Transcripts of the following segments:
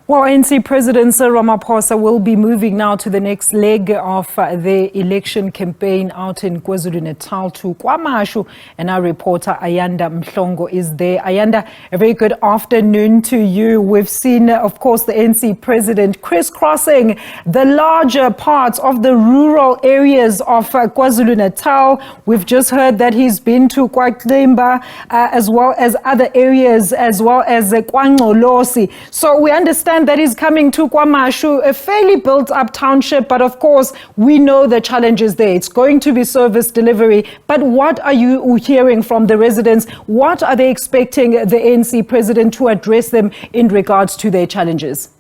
Well, ANC President Cyril Ramaphosa will be moving now to the next leg of the election campaign out in Kwazulu-natal to KwaMashu, and our reporter Ayanda Mhlongo is there. Ayanda, a very good afternoon to you. We've seen, of course, the ANC President crisscrossing the larger parts of the rural areas of Kwazulu-Natal. We've just heard that he's been to KwaXimba as well as other areas, as well as KwaNgqolosi. So we understand that is coming to KwaMashu, a fairly built-up township, but of course, we know the challenges there. It's going to be service delivery, but what are you hearing from the residents? What are they expecting the ANC president to address them in regards to their challenges?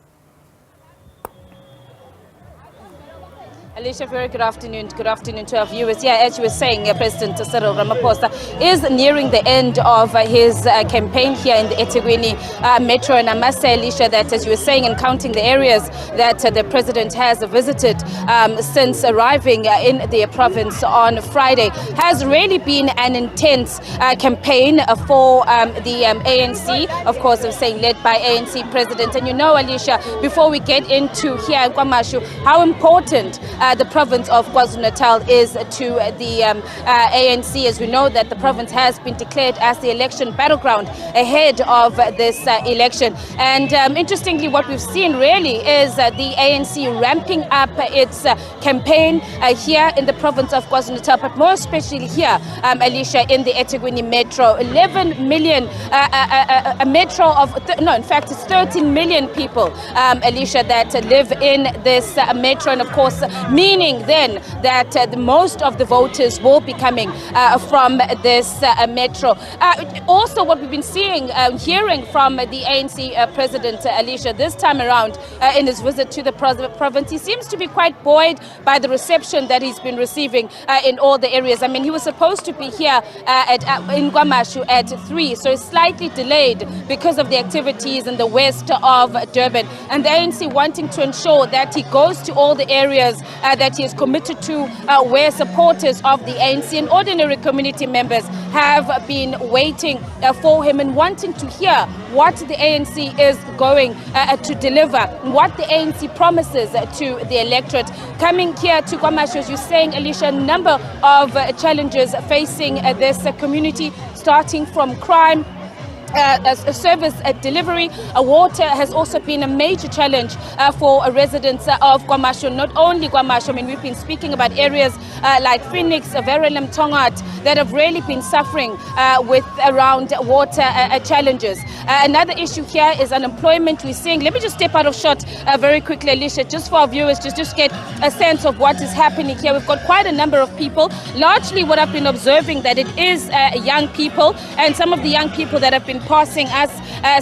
Alicia, very good afternoon. Good afternoon to our viewers. Yeah, as you were saying, President Cyril Ramaphosa is nearing the end of his campaign here in the eThekwini Metro. And I must say, Alicia, that as you were saying and counting the areas that the president has visited since arriving in the province on Friday, has really been an intense campaign for the ANC, of course, I'm saying led by ANC President. And you know, Alicia, before we get into here in KwaMashu, how important the province of KwaZulu-Natal is to the ANC, as we know that the province has been declared as the election battleground ahead of this election. And interestingly, what we've seen really is the ANC ramping up its campaign here in the province of KwaZulu-Natal, but more especially here, Alicia, in the eThekwini Metro. 11 million, a metro of, no, in fact, it's 13 million people, Alicia, that live in this metro, and of course, meaning then that most of the voters will be coming from this metro. Also, what we've been seeing, hearing from the ANC President, Alicia, this time around in his visit to the province, he seems to be quite buoyed by the reception that he's been receiving in all the areas. I mean, he was supposed to be here in KwaMashu at 3, so it's slightly delayed because of the activities in the west of Durban. And the ANC wanting to ensure that he goes to all the areas that he is committed to, where supporters of the ANC and ordinary community members have been waiting for him and wanting to hear what the ANC is going to deliver, what the ANC promises to the electorate. Coming here to KwaMashu, as you're saying, Alicia, a number of challenges facing this community, starting from crime, service delivery. Water has also been a major challenge for residents of KwaMashu. Not only KwaMashu, I mean, we've been speaking about areas like Phoenix, Verelem, Tongat, that have really been suffering with around water challenges. Another issue here is unemployment. We're seeing, let me just step out of shot very quickly, Alicia, just for our viewers, just get a sense of what is happening here. We've got quite a number of people. Largely what I've been observing that it is young people, and some of the young people that have been passing us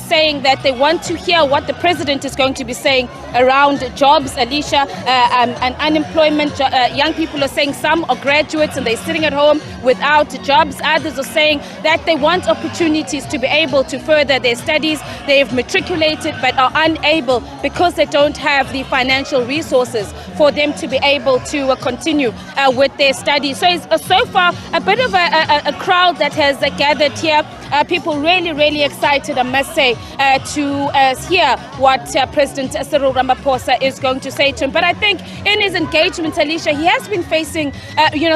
saying that they want to hear what the president is going to be saying around jobs, Alicia, and unemployment. Young people are saying some are graduates and they're sitting at home without jobs. Others are saying that they want opportunities to be able to further their studies. They've matriculated but are unable because they don't have the financial resources for them to be able to continue with their studies. So it's so far a bit of a crowd that has gathered here. People really excited, I must say, to hear what President Cyril Ramaphosa is going to say to him. But I think in his engagement, Alicia, he has been facing,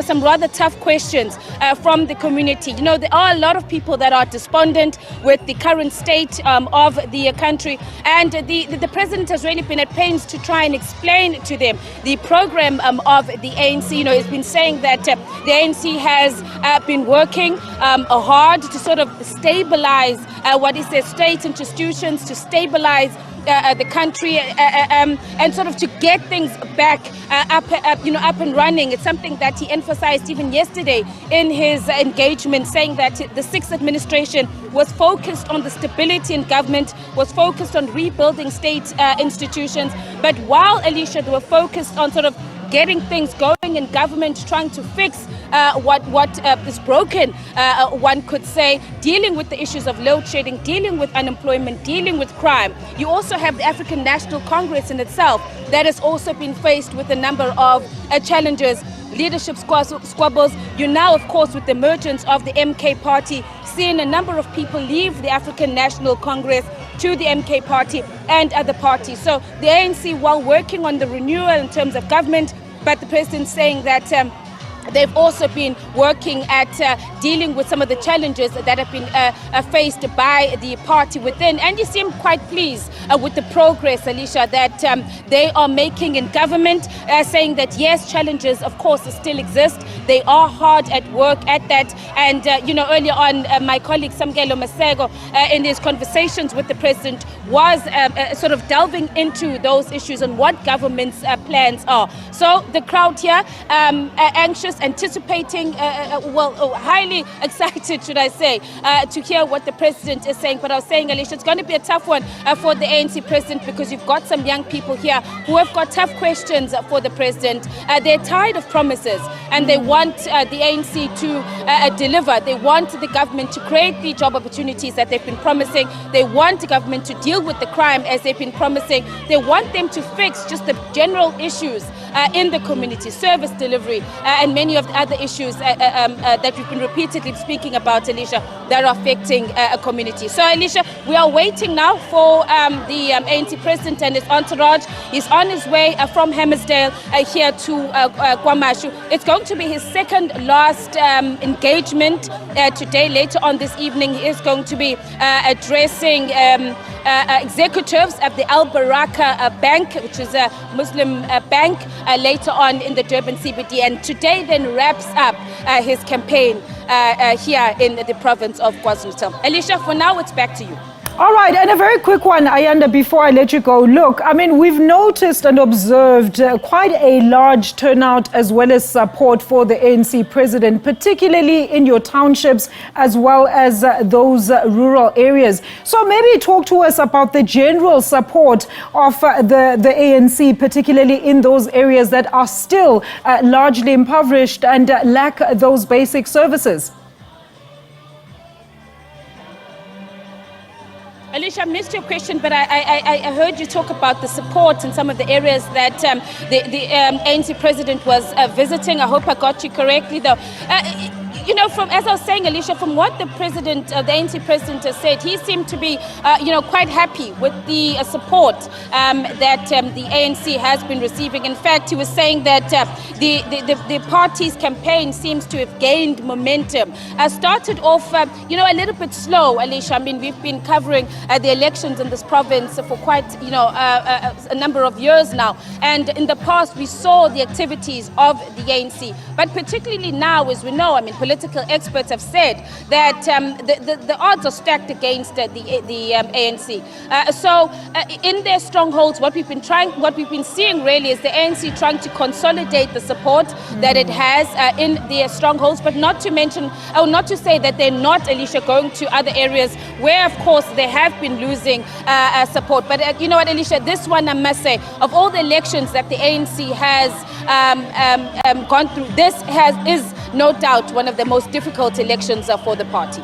some rather tough questions from the community. You know, there are a lot of people that are despondent with the current state of the country, and the president has really been at pains to try and explain to them the program of the ANC. You know, he's been saying that the ANC has been working hard to sort of stabilize what is their state institutions, to stabilize the country and sort of to get things back up and running. It's something that he emphasized even yesterday in his engagement, saying that the sixth administration was focused on the stability in government, was focused on rebuilding state institutions. But while, Alicia, they were focused on sort of getting things going in government, trying to fix what is broken, one could say, dealing with the issues of load shedding, dealing with unemployment, dealing with crime. You also have the African National Congress in itself that has also been faced with a number of challenges, leadership squabbles. You now, of course, with the emergence of the MK party, seeing a number of people leave the African National Congress, to the MK party and other parties. So the ANC, while working on the renewal in terms of government, but the president saying that they've also been working at dealing with some of the challenges that have been faced by the party within. And you seem quite pleased with the progress, Alicia, that they are making in government, saying that yes, challenges of course still exist. They are hard at work at that. And earlier on, my colleague Samkelo Masego, in his conversations with the president, was sort of delving into those issues and what government's plans are. So the crowd here, anxious, anticipating, highly excited, should I say, to hear what the president is saying. But I was saying, Alicia, it's going to be a tough one for the ANC president, because you've got some young people here who have got tough questions for the president. They're tired of promises and they want the ANC to deliver. They want the government to create the job opportunities that they've been promising. They want the government to deal with the crime as they've been promising. They want them to fix just the general issues in the community, service delivery, and many of the other issues that we've been repeatedly speaking about, Alicia, that are affecting a community. So, Alicia, we are waiting now for the ANC president and his entourage. He's on his way from Hammersdale here to KwaMashu. It's going to be his second last engagement today. Later on this evening, he is going to be addressing executives of the Al Baraka Bank, which is a Muslim bank, later on in the Durban CBD. And today then wraps up his campaign here in the province of KwaZulu-natal. Alicia, for now, it's back to you. All right, and a very quick one, Ayanda, before I let you go. Look, I mean, we've noticed and observed quite a large turnout as well as support for the ANC president, particularly in your townships as well as those rural areas. So maybe talk to us about the general support of the ANC, particularly in those areas that are still largely impoverished and lack those basic services. Alicia, I missed your question, but I heard you talk about the support in some of the areas that the ANC president was visiting. I hope I got you correctly, though. From, as I was saying, Alicia, from what the president, the ANC president has said, he seemed to be, quite happy with the support that the ANC has been receiving. In fact, he was saying that the party's campaign seems to have gained momentum. Started off, a little bit slow, Alicia. I mean, we've been covering the elections in this province for quite, a number of years now. And in the past, we saw the activities of the ANC. But particularly now, as we know, I mean, political experts have said that the odds are stacked against the ANC. So in their strongholds, what we've been seeing really is the ANC trying to consolidate the support that it has in their strongholds, but not to mention, or not to say that they're not, Alicia, going to other areas where, of course, they have been losing support. But you know what, Alicia, this one, I must say, of all the elections that the ANC has gone through, this is no doubt one of the most difficult elections for the party.